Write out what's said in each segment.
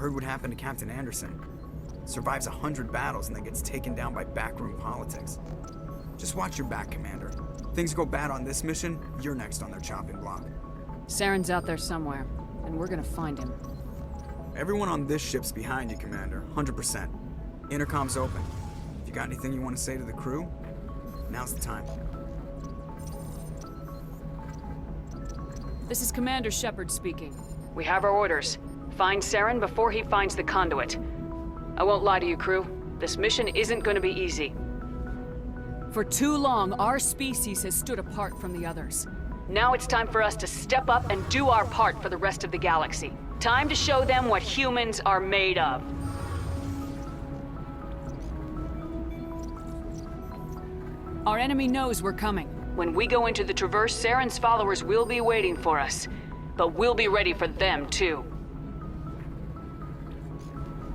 Heard what happened to Captain Anderson. Survives 100 battles and then gets taken down by backroom politics. Just watch your back, Commander. Things go bad on this mission, you're next on their chopping block. Saren's out there somewhere, and we're gonna find him. Everyone on this ship's behind you, Commander. 100%. Intercom's open. If you got anything you want to say to the crew, now's the time. This is Commander Shepard speaking. We have our orders. Find Saren before he finds the conduit. I won't lie to you, crew. This mission isn't gonna be easy. For too long, our species has stood apart from the others. Now it's time for us to step up and do our part for the rest of the galaxy. Time to show them what humans are made of. Our enemy knows we're coming. When we go into the Traverse, Saren's followers will be waiting for us. But we'll be ready for them, too.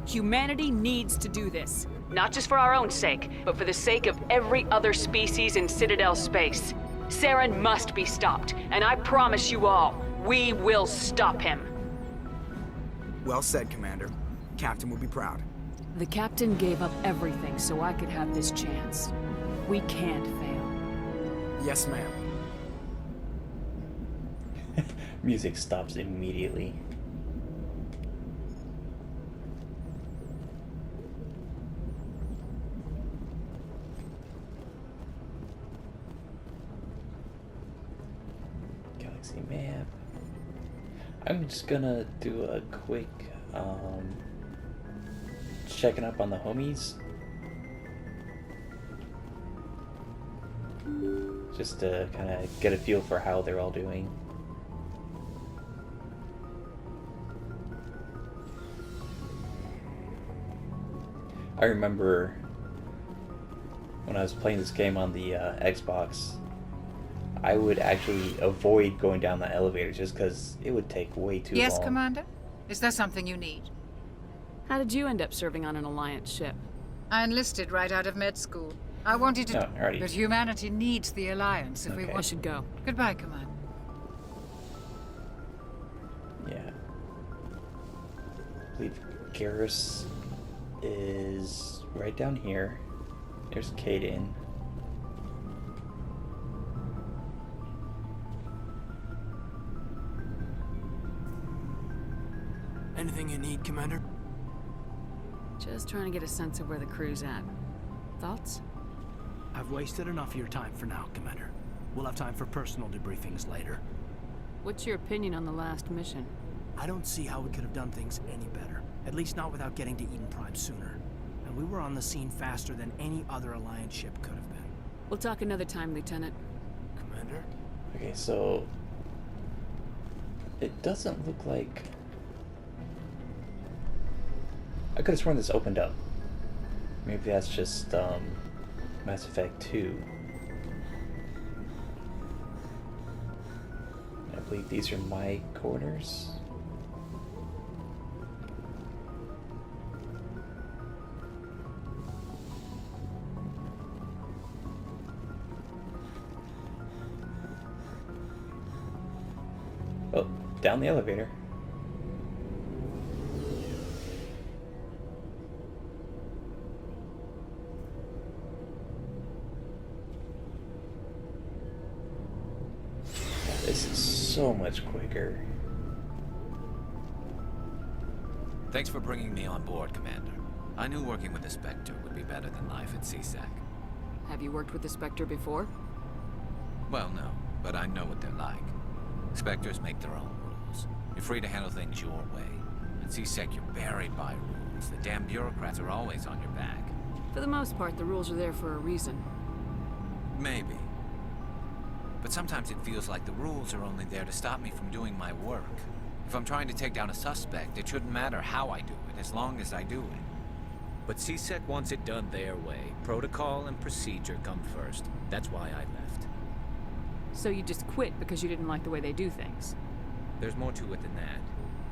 Humanity needs to do this. Not just for our own sake, but for the sake of every other species in Citadel space. Saren must be stopped, and I promise you all, we will stop him. Well said, Commander. Captain will be proud. The Captain gave up everything so I could have this chance. We can't fail. Yes, ma'am. Music stops immediately. Galaxy map. I'm just gonna do a quick checking up on the homies. Just to kind of get a feel for how they're all doing. I remember when I was playing this game on the Xbox, I would actually avoid going down the elevator just because it would take way too long. Yes, Commander? Is there something you need? How did you end up serving on an Alliance ship? I enlisted right out of med school. I wanted to... Oh, alrighty. But humanity needs the Alliance if Okay. we I want... should go. Goodbye, Commander. Yeah. I believe Garrus is right down here. There's Kaden. Anything you need, Commander? Just trying to get a sense of where the crew's at. Thoughts? I've wasted enough of your time for now, Commander. We'll have time for personal debriefings later. What's your opinion on the last mission? I don't see how we could have done things any better. At least not without getting to Eden Prime sooner. And we were on the scene faster than any other Alliance ship could have been. We'll talk another time, Lieutenant. Commander? Okay, so it doesn't look like... I could have sworn this opened up. Maybe that's just Mass Effect 2. I believe these are my quarters. Oh, down the elevator. This is so much quicker. Thanks for bringing me on board, Commander. I knew working with the Spectre would be better than life at CSEC. Have you worked with the Spectre before? Well, no, but I know what they're like. Spectres make their own rules. You're free to handle things your way. At CSEC, you're buried by rules. The damn bureaucrats are always on your back. For the most part, the rules are there for a reason. Maybe. But sometimes it feels like the rules are only there to stop me from doing my work. If I'm trying to take down a suspect, it shouldn't matter how I do it, as long as I do it. But CSEC wants it done their way. Protocol and procedure come first. That's why I left. So you just quit because you didn't like the way they do things? There's more to it than that.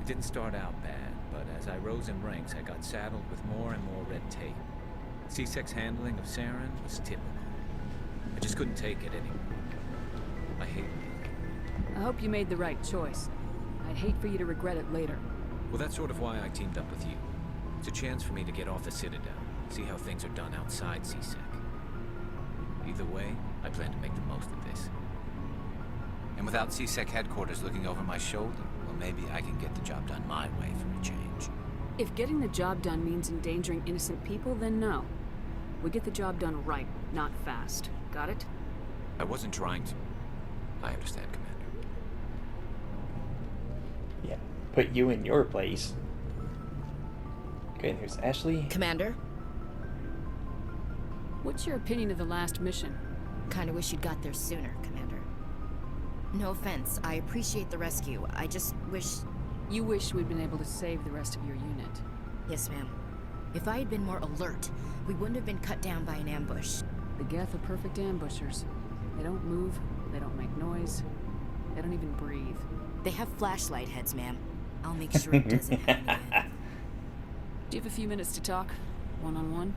It didn't start out bad, but as I rose in ranks, I got saddled with more and more red tape. CSEC's handling of Saren was typical. I just couldn't take it anymore. I hate it. I hope you made the right choice. I'd hate for you to regret it later. Well, that's sort of why I teamed up with you. It's a chance for me to get off the Citadel, see how things are done outside C-Sec. Either way, I plan to make the most of this. And without C-Sec headquarters looking over my shoulder, well, maybe I can get the job done my way for a change. If getting the job done means endangering innocent people, then no. We get the job done right, not fast. Got it? I wasn't trying to... I understand, Commander. Yeah, put you in your place. Okay, there's Ashley. Commander, What's your opinion of the last mission? kinda wish you'd got there sooner, Commander. No offense, I appreciate the rescue. I just wish... You wish we'd been able to save the rest of your unit. Yes, ma'am. If I had been more alert, we wouldn't have been cut down by an ambush. The Geth are perfect ambushers. They don't move, they don't make noise, they don't even breathe. They have flashlight heads, ma'am. I'll make sure it doesn't happen again. Do you have a few minutes to talk? One-on-one?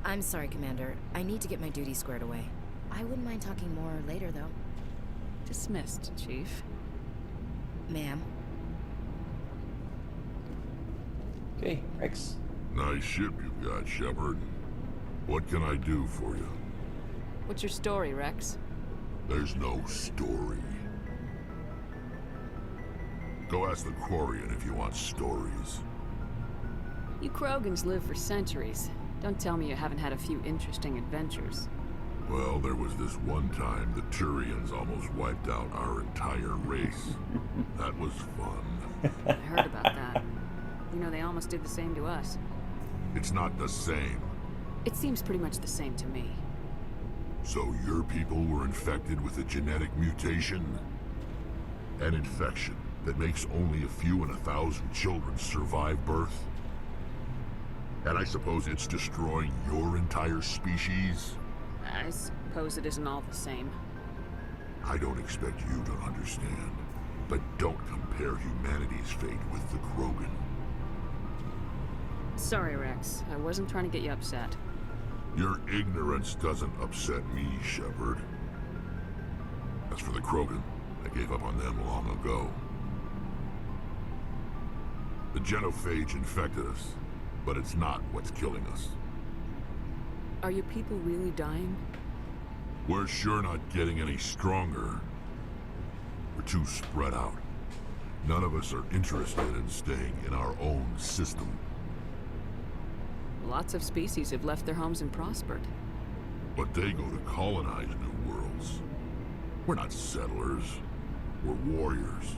I'm sorry, Commander. I need to get my duty squared away. I wouldn't mind talking more later, though. Dismissed, Chief. Ma'am. Okay, Rex. Nice ship you've got, Shepard. What can I do for you? What's your story, Rex? There's no story. Go ask the Quarian if you want stories. You Krogans live for centuries. Don't tell me you haven't had a few interesting adventures. Well, there was this one time the Turians almost wiped out our entire race. That was fun. I heard about that. You know, they almost did the same to us. It's not the same. It seems pretty much the same to me. So your people were infected with a genetic mutation? An infection that makes only a few in 1,000 children survive birth? And I suppose it's destroying your entire species? I suppose it isn't all the same. I don't expect you to understand, but don't compare humanity's fate with the Krogan. Sorry, Rex. I wasn't trying to get you upset. Your ignorance doesn't upset me, Shepard. As for the Krogan, I gave up on them long ago. The genophage infected us, but it's not what's killing us. Are your people really dying? We're sure not getting any stronger. We're too spread out. None of us are interested in staying in our own system. Lots of species have left their homes and prospered. But they go to colonize new worlds. We're not settlers. We're warriors.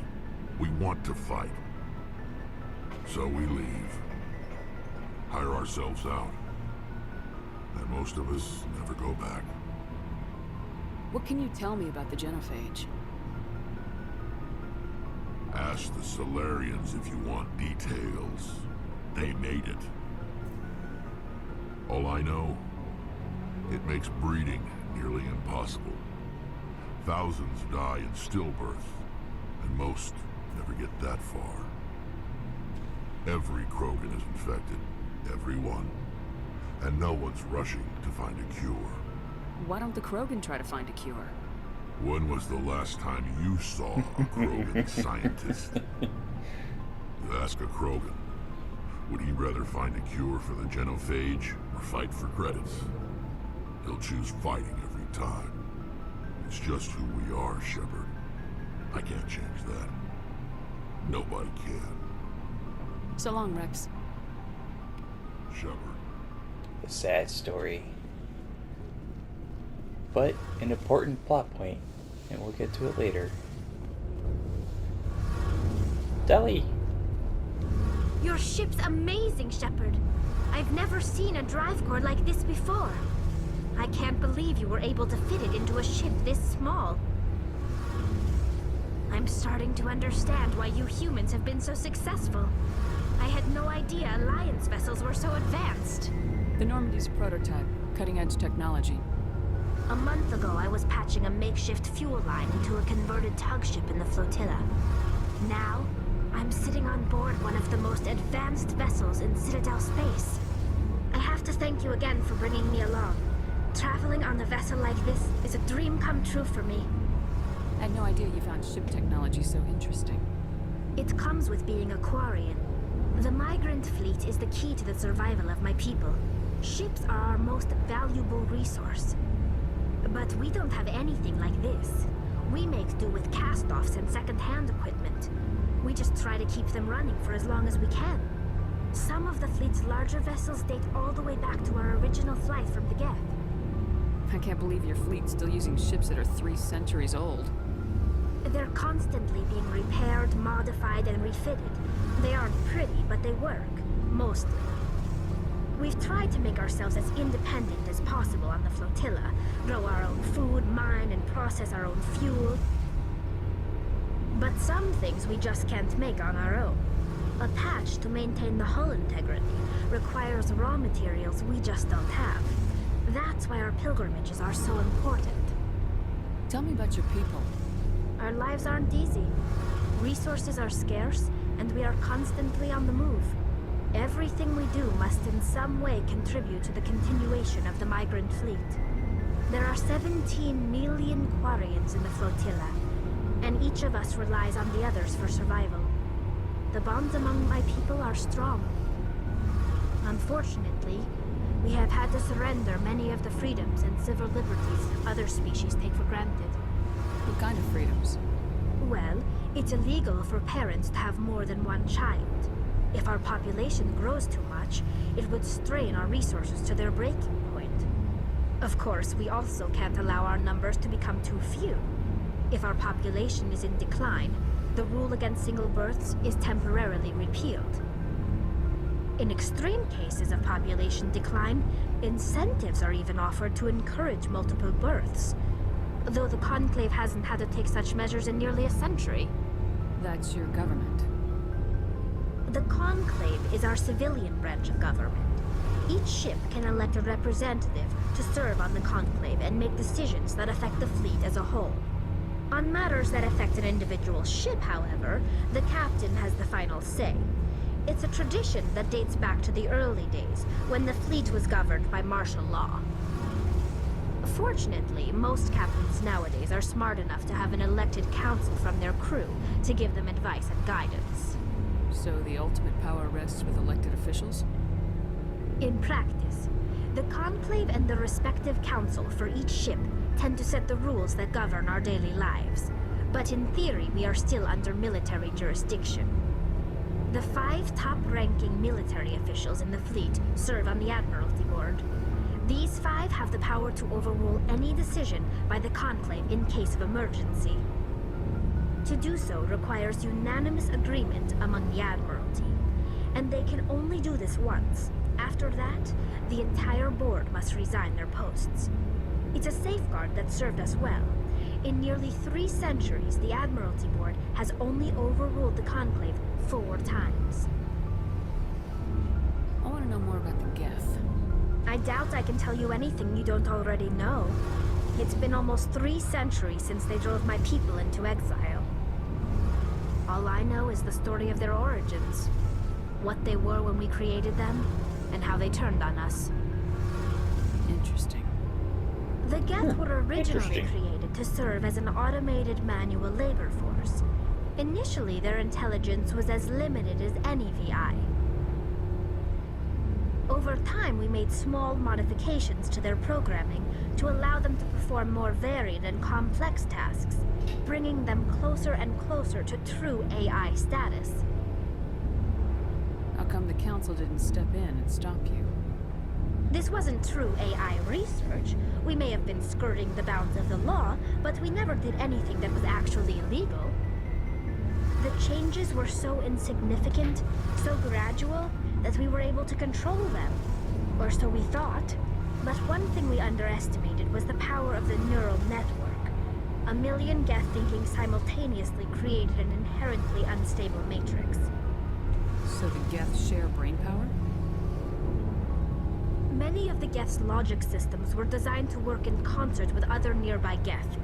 We want to fight. So we leave. Hire ourselves out. And most of us never go back. What can you tell me about the genophage? Ask the Solarians if you want details. They made it. All I know, it makes breeding nearly impossible. Thousands die in stillbirth, and most never get that far. Every Krogan is infected, every one. And no one's rushing to find a cure. Why don't the Krogan try to find a cure? When was the last time you saw a Krogan scientist? You ask a Krogan, would he rather find a cure for the genophage or fight for credits? He'll choose fighting every time. It's just who we are, Shepard. I can't change that. Nobody can. So long, Rex. Shepard. The sad story. But an important plot point, and we'll get to it later. Deli! Your ship's amazing, Shepard. I've never seen a drive core like this before. I can't believe you were able to fit it into a ship this small. I'm starting to understand why you humans have been so successful. I had no idea Alliance vessels were so advanced. The Normandy's a prototype, cutting-edge technology. A month ago, I was patching a makeshift fuel line into a converted tug ship in the flotilla. Now, I'm sitting on board one of the most advanced vessels in Citadel space. I have to thank you again for bringing me along. Traveling on a vessel like this is a dream come true for me. I had no idea you found ship technology so interesting. It comes with being a Quarian. The migrant fleet is the key to the survival of my people. Ships are our most valuable resource. But we don't have anything like this. We make do with cast-offs and second-hand equipment. We just try to keep them running for as long as we can. Some of the fleet's larger vessels date all the way back to our original flight from the Geth. I can't believe your fleet's still using ships that are 3 centuries old. They're constantly being repaired, modified, and refitted. They aren't pretty, but they work. Mostly. We've tried to make ourselves as independent as possible on the flotilla, grow our own food, mine, and process our own fuel. But some things we just can't make on our own. A patch to maintain the hull integrity requires raw materials we just don't have. That's why our pilgrimages are so important. Tell me about your people. Our lives aren't easy. Resources are scarce, and we are constantly on the move. Everything we do must in some way contribute to the continuation of the migrant fleet. There are 17 million Quarians in the flotilla, and each of us relies on the others for survival. The bonds among my people are strong. Unfortunately, we have had to surrender many of the freedoms and civil liberties other species take for granted. What kind of freedoms? Well, it's illegal for parents to have more than one child. If our population grows too much, it would strain our resources to their breaking point. Of course, we also can't allow our numbers to become too few. If our population is in decline, the rule against single births is temporarily repealed. In extreme cases of population decline, incentives are even offered to encourage multiple births, though the Conclave hasn't had to take such measures in nearly a century. That's your government. The Conclave is our civilian branch of government. Each ship can elect a representative to serve on the Conclave and make decisions that affect the fleet as a whole. On matters that affect an individual ship, however, the captain has the final say. It's a tradition that dates back to the early days, when the fleet was governed by martial law. Fortunately, most captains nowadays are smart enough to have an elected council from their crew to give them advice and guidance. So the ultimate power rests with elected officials? In practice, the Conclave and the respective council for each ship tend to set the rules that govern our daily lives. But in theory, we are still under military jurisdiction. The 5 top-ranking military officials in the fleet serve on the Admiralty Board. These 5 have the power to overrule any decision by the Conclave in case of emergency. To do so requires unanimous agreement among the Admiralty, and they can only do this once. After that, the entire board must resign their posts. It's a safeguard that served us well. In nearly 3 centuries, the Admiralty Board has only overruled the Conclave 4 times. I want to know more about the Geth. I doubt I can tell you anything you don't already know. It's been almost 3 centuries since they drove my people into exile. All I know is the story of their origins. What they were when we created them, and how they turned on us. Interesting. The Geth were originally created to serve as an automated manual labor force. Initially, their intelligence was as limited as any VI. Over time, we made small modifications to their programming to allow them to perform more varied and complex tasks, bringing them closer and closer to true AI status. How come the Council didn't step in and stop you? This wasn't true AI research. We may have been skirting the bounds of the law, but we never did anything that was actually illegal. The changes were so insignificant, so gradual, that we were able to control them. Or so we thought. But one thing we underestimated was the power of the neural network. A million Geth thinking simultaneously created an inherently unstable matrix. So the Geth share brain power? Many of the Geth's logic systems were designed to work in concert with other nearby Geth.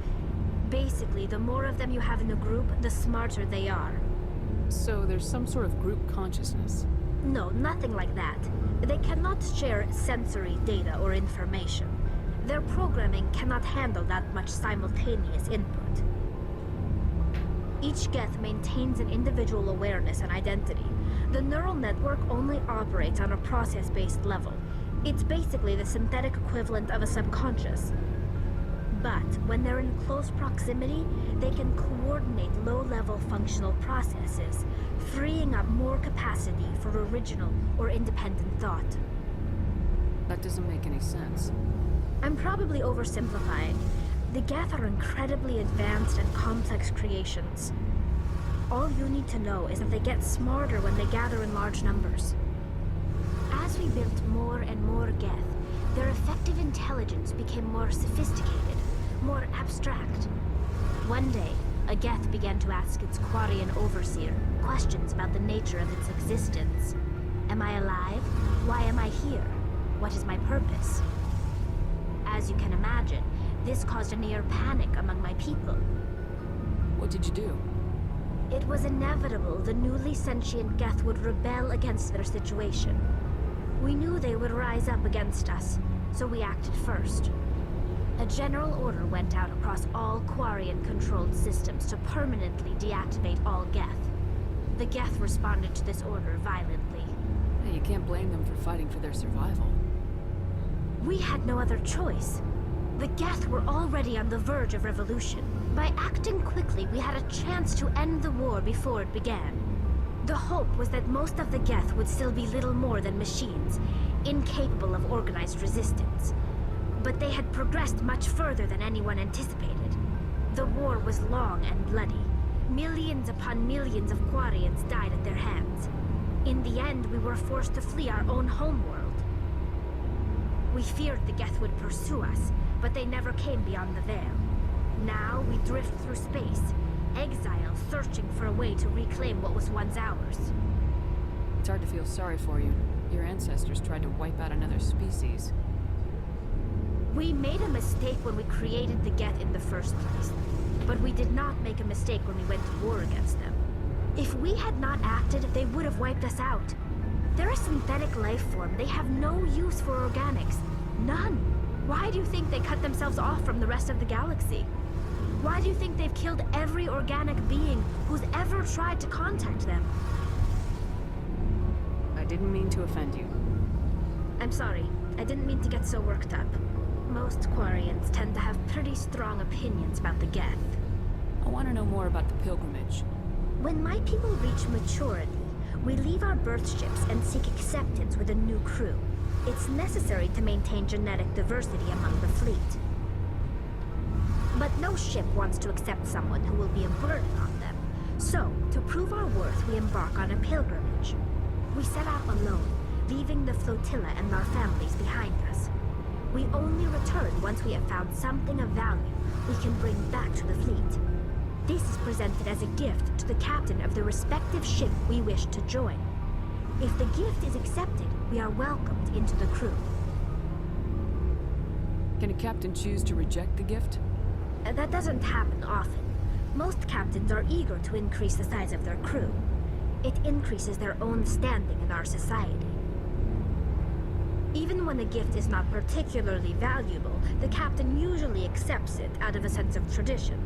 Basically, the more of them you have in a group, the smarter they are. So there's some sort of group consciousness? No, nothing like that. They cannot share sensory data or information. Their programming cannot handle that much simultaneous input. Each Geth maintains an individual awareness and identity, The neural network only operates on a process-based level. It's basically the synthetic equivalent of a subconscious. But when they're in close proximity, they can coordinate low-level functional processes, freeing up more capacity for original or independent thought. That doesn't make any sense. I'm probably oversimplifying. The Geth are incredibly advanced and complex creations. All you need to know is that they get smarter when they gather in large numbers. As we built more and more Geth, their effective intelligence became more sophisticated, more abstract. One day, a Geth began to ask its Quarian overseer questions about the nature of its existence. Am I alive? Why am I here? What is my purpose? As you can imagine, this caused a near panic among my people. What did you do? It was inevitable the newly sentient Geth would rebel against their situation. We knew they would rise up against us, so we acted first. A general order went out across all Quarian-controlled systems to permanently deactivate all Geth. The Geth responded to this order violently. Hey, you can't blame them for fighting for their survival. We had no other choice. The Geth were already on the verge of revolution. By acting quickly, we had a chance to end the war before it began. The hope was that most of the Geth would still be little more than machines, incapable of organized resistance. But they had progressed much further than anyone anticipated. The war was long and bloody. Millions upon millions of Quarians died at their hands. In the end, we were forced to flee our own homeworld. We feared the Geth would pursue us, but they never came beyond the Veil. Now we drift through space, exile searching for a way to reclaim what was once ours. It's hard to feel sorry for you. Your ancestors tried to wipe out another species. We made a mistake when we created the Geth in the first place, but we did not make a mistake when we went to war against them. If we had not acted, they would have wiped us out. They're a synthetic life form. They have no use for organics. None. Why do you think they cut themselves off from the rest of the galaxy? Why do you think they've killed every organic being who's ever tried to contact them? I didn't mean to offend you. I'm sorry. I didn't mean to get so worked up. Most Quarians tend to have pretty strong opinions about the Geth. I want to know more about the pilgrimage. When my people reach maturity, we leave our birth ships and seek acceptance with a new crew. It's necessary to maintain genetic diversity among the fleet. But no ship wants to accept someone who will be a burden on them. So, to prove our worth, we embark on a pilgrimage. We set out alone, leaving the flotilla and our families behind us. We only return once we have found something of value we can bring back to the fleet. This is presented as a gift to the captain of the respective ship we wish to join. If the gift is accepted, we are welcomed into the crew. Can a captain choose to reject the gift? That doesn't happen often. Most captains are eager to increase the size of their crew. It increases their own standing in our society. Even when a gift is not particularly valuable, the captain usually accepts it out of a sense of tradition.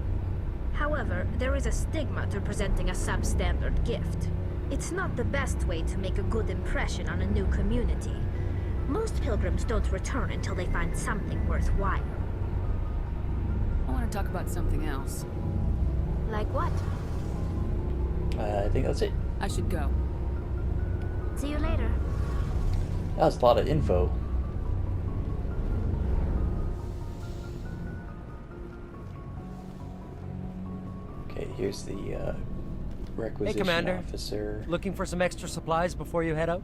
However, there is a stigma to presenting a substandard gift. It's not the best way to make a good impression on a new community. Most pilgrims don't return until they find something worthwhile. I want to talk about something else. Like what? I think that's it. I should go. See you later. That was a lot of info. Okay, here's the requisition Commander. officer. Looking for some extra supplies before you head out?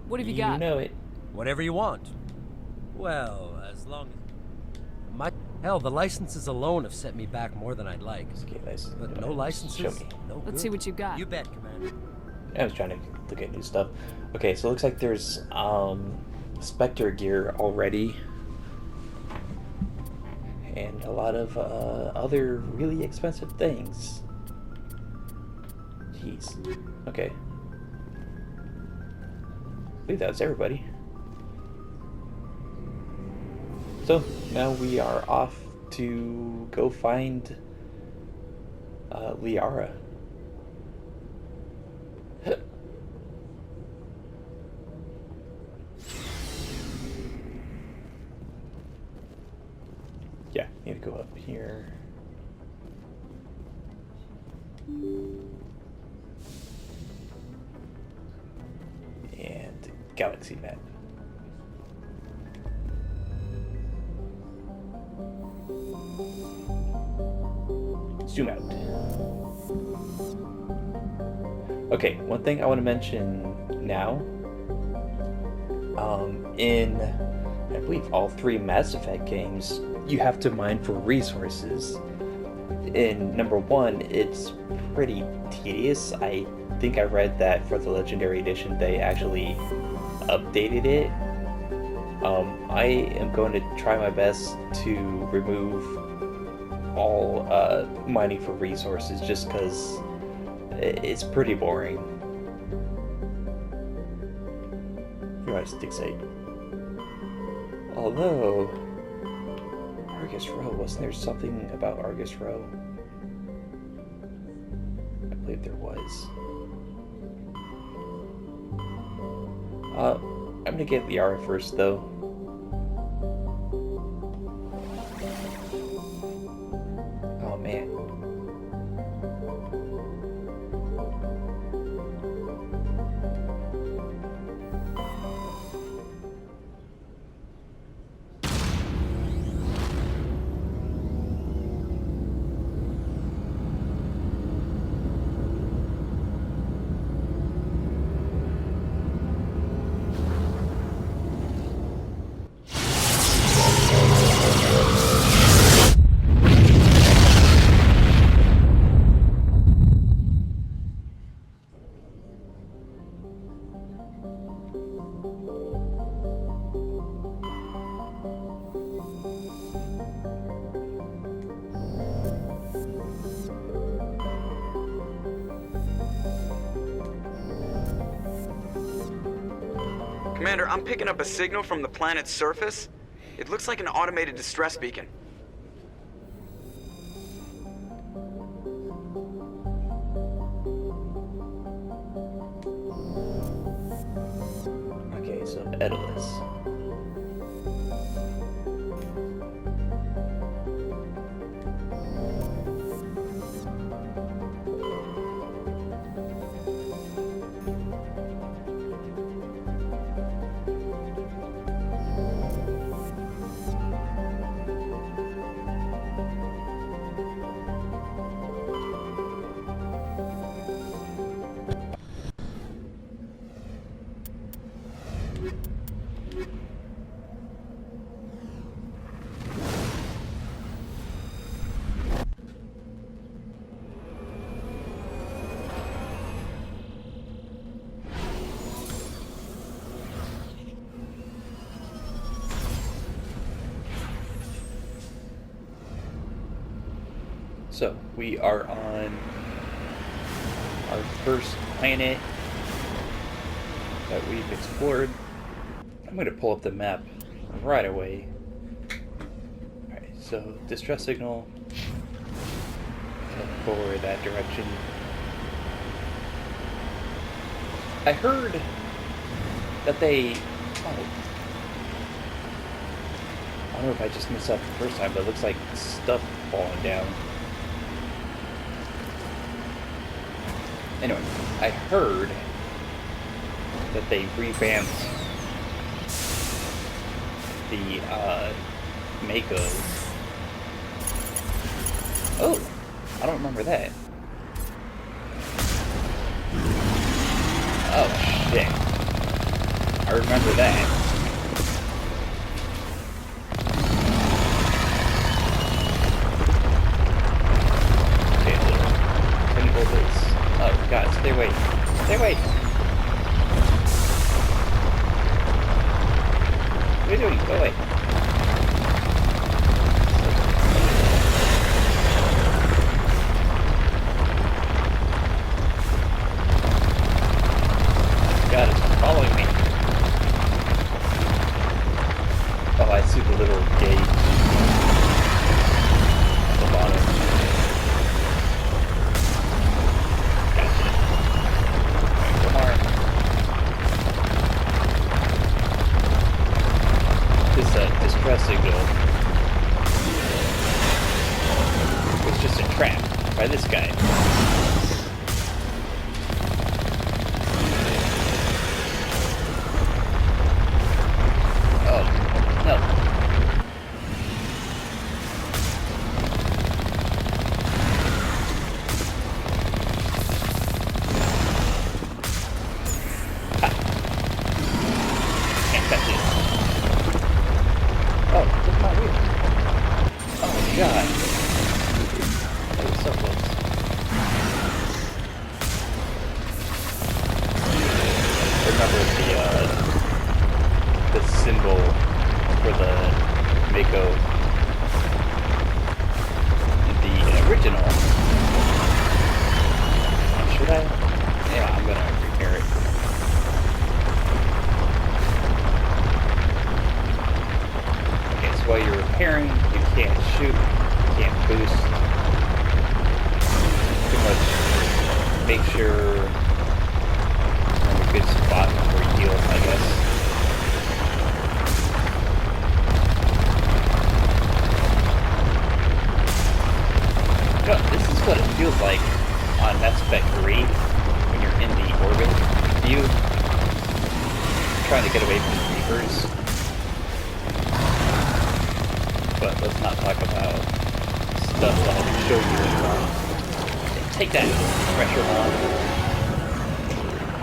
What have you got? You know it. Whatever you want. Well, as long as... Hell, the licenses alone have set me back more than I'd like. Okay, license. But no licenses, Show me. no Let's see what you got. You bet, Commander. I was trying to look at new stuff. Okay, so it looks like there's Spectre gear already. And a lot of other really expensive things. Jeez. Okay. I believe that's everybody. So, now we are off to go find Liara. Need to go up here. And galaxy map. Zoom out. Okay, one thing I want to mention now. In, I believe, all 3 Mass Effect games, you have to mine for resources. In number 1, it's pretty tedious. I think I read that for the Legendary Edition, they actually updated it. I am going to try my best to remove all mining for resources, just because it's pretty boring. You might stick say. Although Argus Row, wasn't there something about Argus Row? I believe there was. I'm gonna get Liara first though. Oh man. Commander, I'm picking up a signal from the planet's surface. It looks like an automated distress beacon. Okay, so Edalus. So, we are on our first planet that we've explored. I'm going to pull up the map right away. Alright, so distress signal. Head forward that direction. I heard that they... Oh, I don't know if I just missed that the first time, but it looks like stuff falling down. Anyway, I heard that they revamped the Mako. Oh, I don't remember that. Oh shit, I remember that. Oh god, stay away. Stay away! What are you doing? Go away. God, it's following me. Oh, I see the little gate at the bottom. Distress signal just a trap by this guy. Oh, no. Ha. Can't touch it. Oh, look at my wheel. Oh, God. That was so close. Remember the symbol for the Mako in the original. Should I? Yeah, I'm gonna repair it. Okay, so while you're repairing, you can't shoot, you can't boost. Pretty much make sure you're in a good spot before you heal, I guess. So, this is what it feels like on Mass Effect 3 when you're in the orbit view, trying to get away from the Reapers. But let's not talk about stuff that I'll show you later on. Take that, pressure on.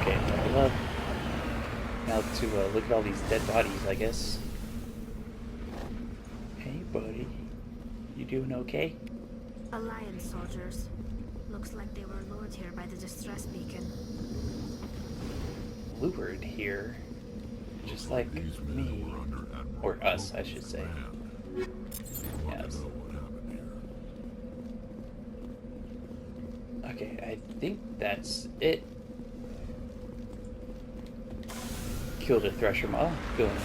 Okay, level up. Now to look at all these dead bodies, I guess. Hey, buddy. You doing okay? Alliance soldiers. Looks like they were lured here by the distress beacon. Lured here? Just like me. Or us, I should say. Yes. Okay, I think that's it. Killed a Thresher Maw. Feeling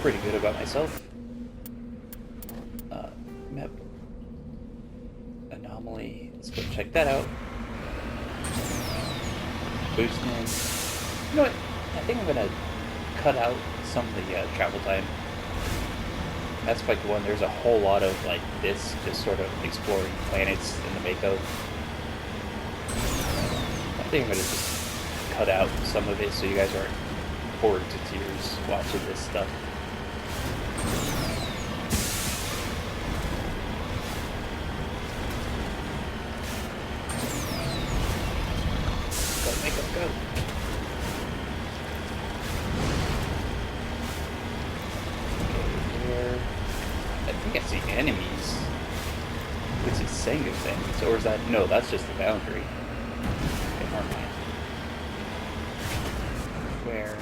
pretty good about myself. Map. Anomaly. Let's go check that out. Boosting. You know what? I think I'm gonna cut out some of the travel time. That's like one. There's a whole lot of like this, just sort of exploring planets in the Mako. I think I'm gonna just cut out some of it so you guys aren't bored to tears watching this stuff. Go, Mako, go! I think I see enemies. What's it saying of things? Or is that... No, that's just the boundary. Okay, never mind. Where...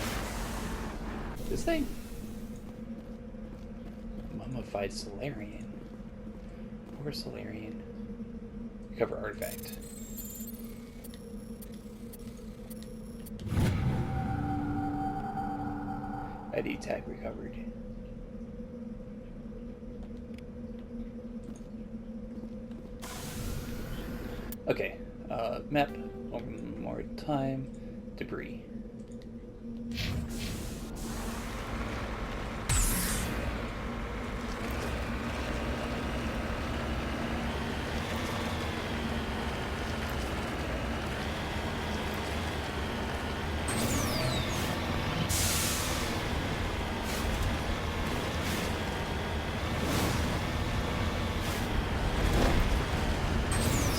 This thing? Mummified Solarian. Or Solarian. Recover artifact. ID tag recovered. Okay, map, one more time, debris.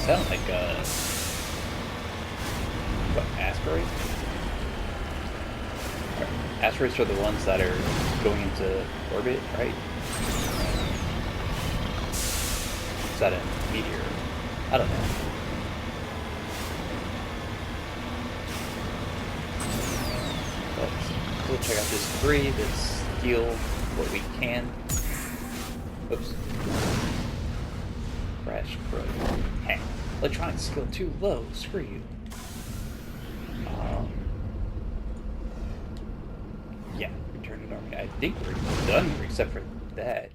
Sound like what, asteroids? Asteroids are the ones that are going into orbit, right? Is that a meteor? I don't know. Let's we'll check out this debris, let's steal what we can. Oops. Crash Crow. Heck. Electronic skill too low. Screw you. Yeah, return to normal. I think we're done here, except for that.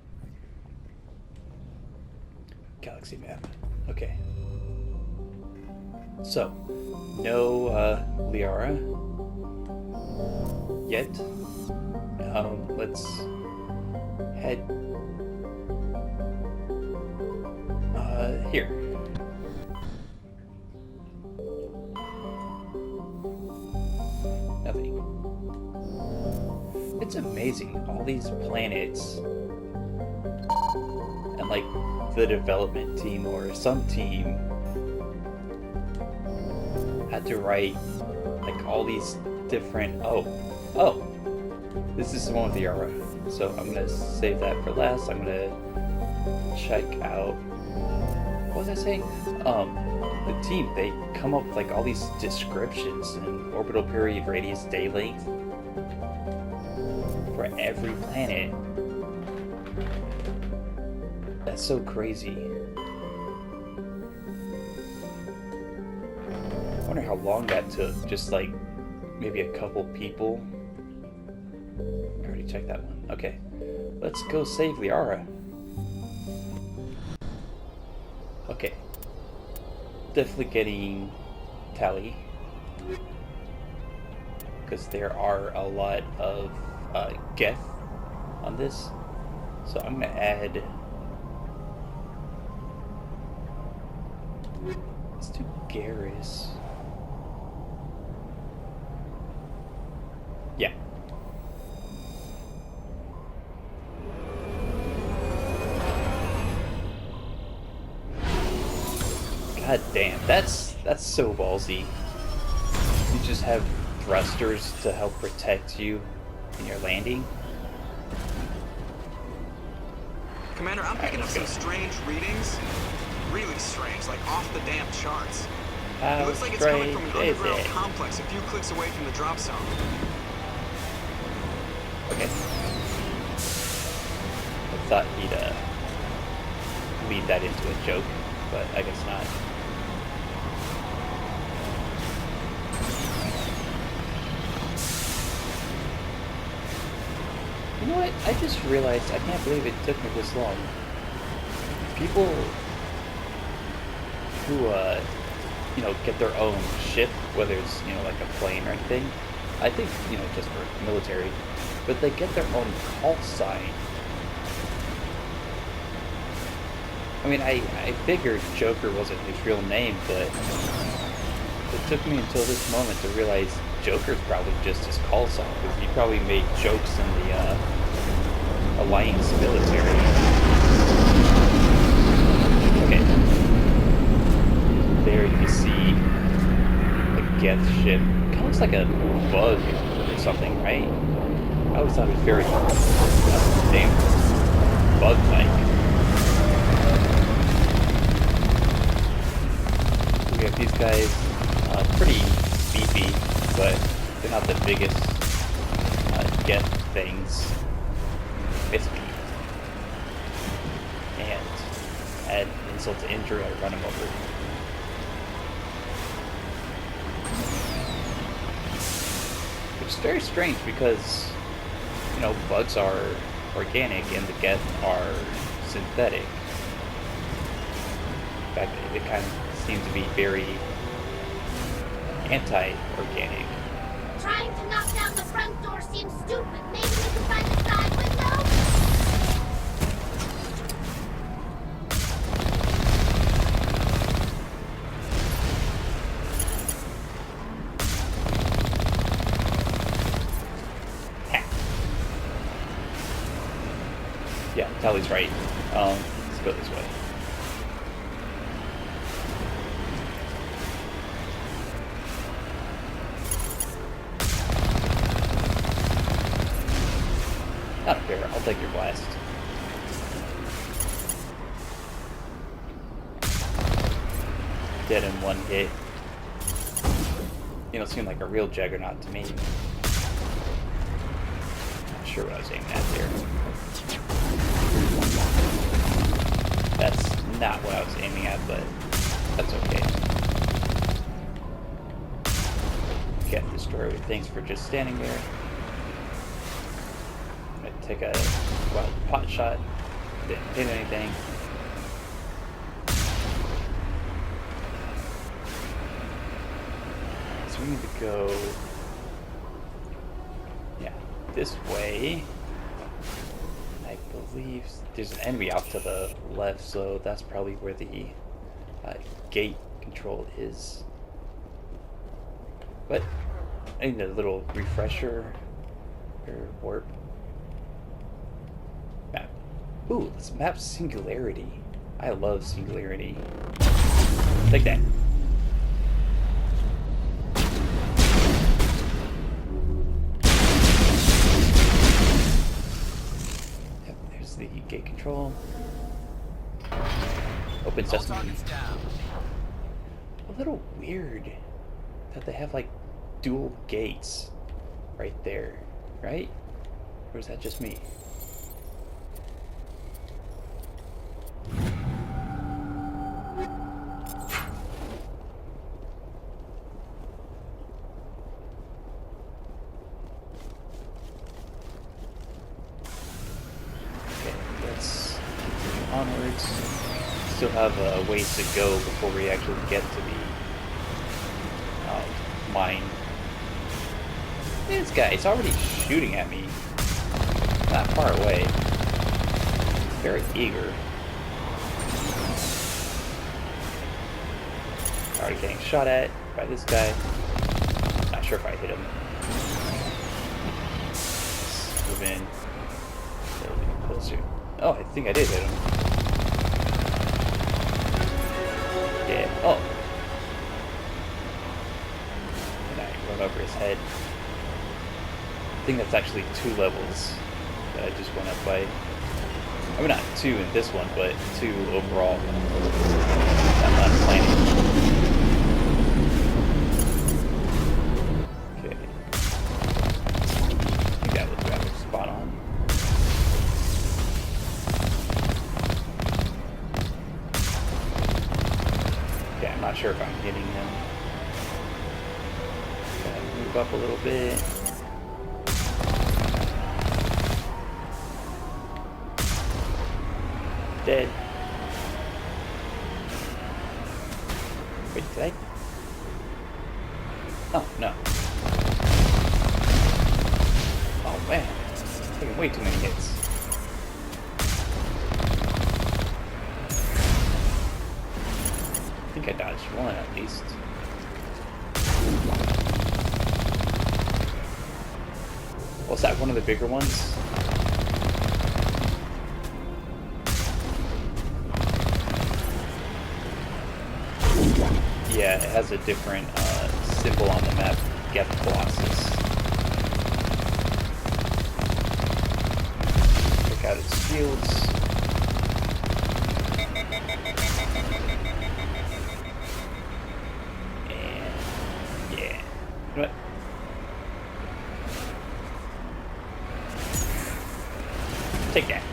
Galaxy map. Okay. So, no Liara yet. Let's head here. It's amazing, all these planets. And like the development team or some team had to write like all these different this is the one with the aura. So I'm gonna save that for last. I'm gonna check out, what was I saying? The team, they come up with like all these descriptions and orbital period, radius, day length for every planet. That's so crazy. I wonder how long that took. Just like maybe a couple people. I already checked that one. Okay, let's go save Liara. Okay, definitely getting Tali, because there are a lot of Geth on this, so I'm gonna add. Let's do Garrus. Yeah. God damn, that's so ballsy. You just have thrusters to help protect you in your landing. Commander, I'm picking up some strange readings. Really strange, like off the damn charts. It looks like it's coming from an underground complex a few clicks away from the drop zone. Okay. I thought he'd lead that into a joke, but I guess not. You know what? I just realized, I can't believe it took me this long. People who, you know, get their own ship, whether it's, you know, like a plane or anything, I think, you know, just for military, but they get their own call sign. I mean, I figured Joker wasn't his real name, but it took me until this moment to realize Joker's probably just his call sign, because he probably made jokes in the Alliance military. Okay. There you see a Geth ship. Kind of looks like a bug or something, right? I always thought it was very damn bug-like. We have these guys, pretty beefy, but they're not the biggest Geth things. Basically. And add insult to injury, I run them over. Which is very strange because, you know, bugs are organic and the Geth are synthetic. In fact, they kind of seem to be very anti-organic. Trying to knock down the front door seems stupid. Maybe we can find the side window? Yeah, Tali's right. Let's go this way. Not fair, I'll take your blast. Dead in one hit. You don't seem like a real juggernaut to me. Not sure what I was aiming at there. That's not what I was aiming at, but that's okay. Get destroyed. Thanks for just standing there. I'm gonna take a wild pot shot. Didn't hit anything. So we need to go, yeah, this way. I believe there's an enemy off to the left, so that's probably where the gate control is. But I need a little refresher. Or warp. Map. Ooh, this map Singularity. I love Singularity. Like that. Yep, there's the gate control. Open sesame. A little weird that they have like dual gates right there, right? Or is that just me? Okay, let's continue onwards. Still have a ways to go before we actually get to the mine. This guy is already shooting at me. Not far away. Very eager. Already getting shot at by this guy. Not sure if I hit him. Let's move in. A little bit closer. Oh, I think I did hit him. Yeah. Oh. And I run over his head. I think that's actually 2 levels that I just went up by. I mean, not 2 in this one, but 2 overall. I'm not planning. Okay. I think that was rather spot on. Okay, I'm not sure if I'm hitting him. Gotta move up a little bit. Dead. Wait, did I? Oh, no. Oh, man. Taking way too many hits. I think I dodged one at least. Was that one of the bigger ones? Yeah, it has a different symbol on the map, Geth Colossus. Check out its shields. And yeah. You know what? Take that.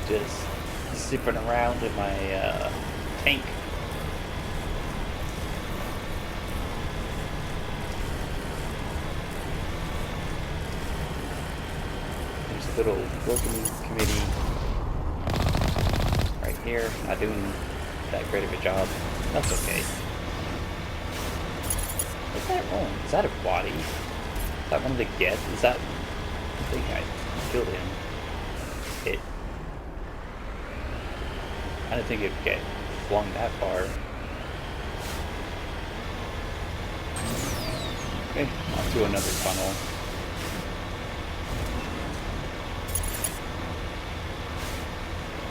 Just zipping around in my tank. There's a little welcoming committee right here. Not doing that great of a job. That's okay. What's that wrong? Is that a body? Is that one of the Geth? Is that? I think I killed him. It. I didn't think it'd get flung that far. Okay, on to another tunnel.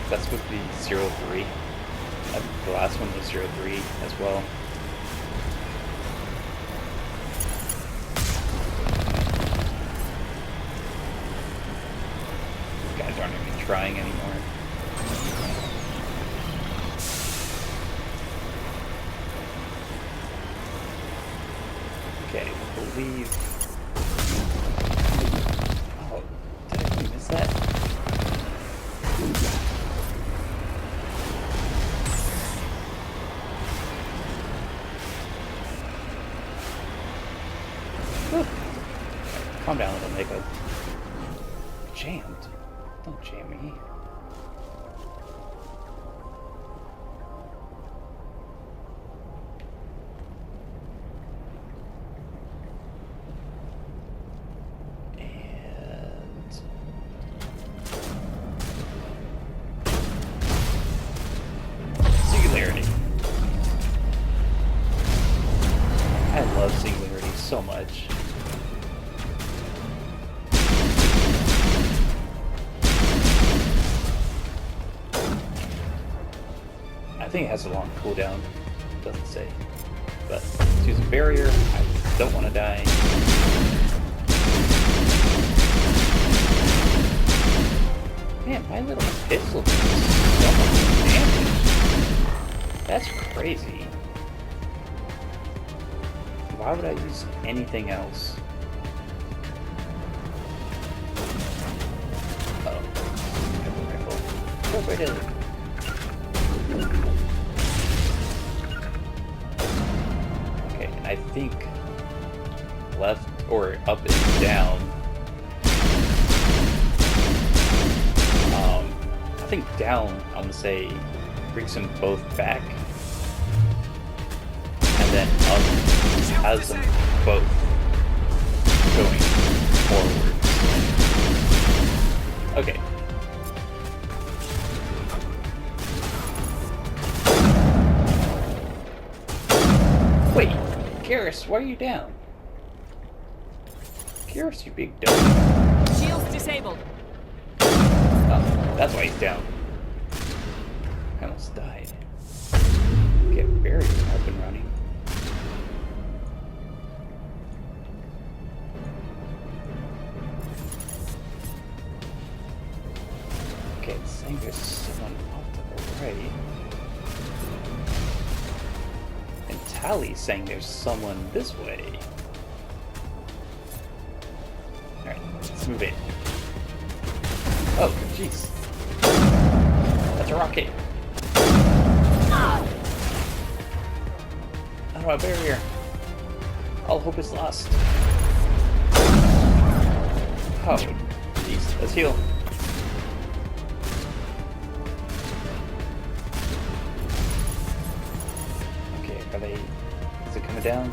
That's with the 03. The last one was 03 as well. These guys aren't even trying anymore. Okay, I believe... Oh, did I miss that? Whew. Calm down, little Mako. Jammed. Don't jam me. think it has a long cooldown. Doesn't say. But let's use a barrier. I don't want to die. Man, my little pistol does so much damage. That's crazy. Why would I use anything else? Uh-oh. Rifle. Go right in. Okay, and I think left or up is down. I think down, I'm gonna say, brings them both back. And then up has them both going forward. Okay. Wait, Garrus, why are you down? Garrus, you big dumb. Shields disabled. Oh, that's why he's down. I almost died. Get very up and running. Okay, it's saying there's someone off to the right. And Tally's saying there's someone this way. Alright, let's move in. Oh, jeez. That's a rocket. Out of my barrier. All hope is lost. Oh, jeez. Let's heal. Okay, are they... Is it coming down?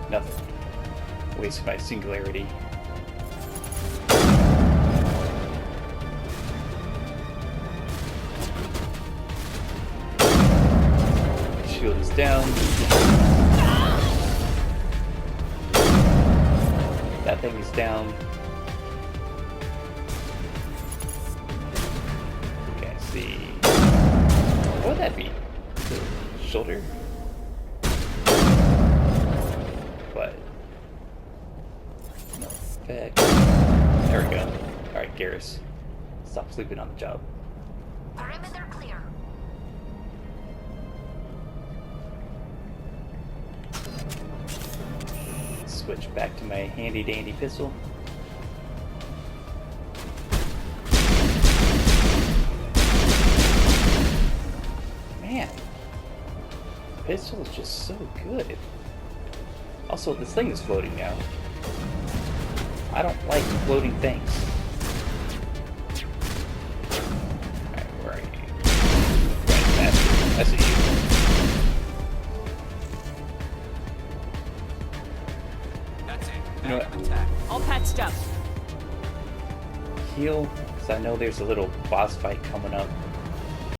Nothing. Wasted my singularity. Shield is down. That thing is down. Okay, I see. What would that be? The shoulder? But no effect. There we go. Alright, Garrus. Stop sleeping on the job. Perimeter clear. Switch back to my handy dandy pistol. Man, pistol is just so good. Also, this thing is floating now. I don't like floating things. Alright, where are you? Right, bastard. I see you. That's it. You know Back what? of attack. All patched up. Heal, because I know there's a little boss fight coming up.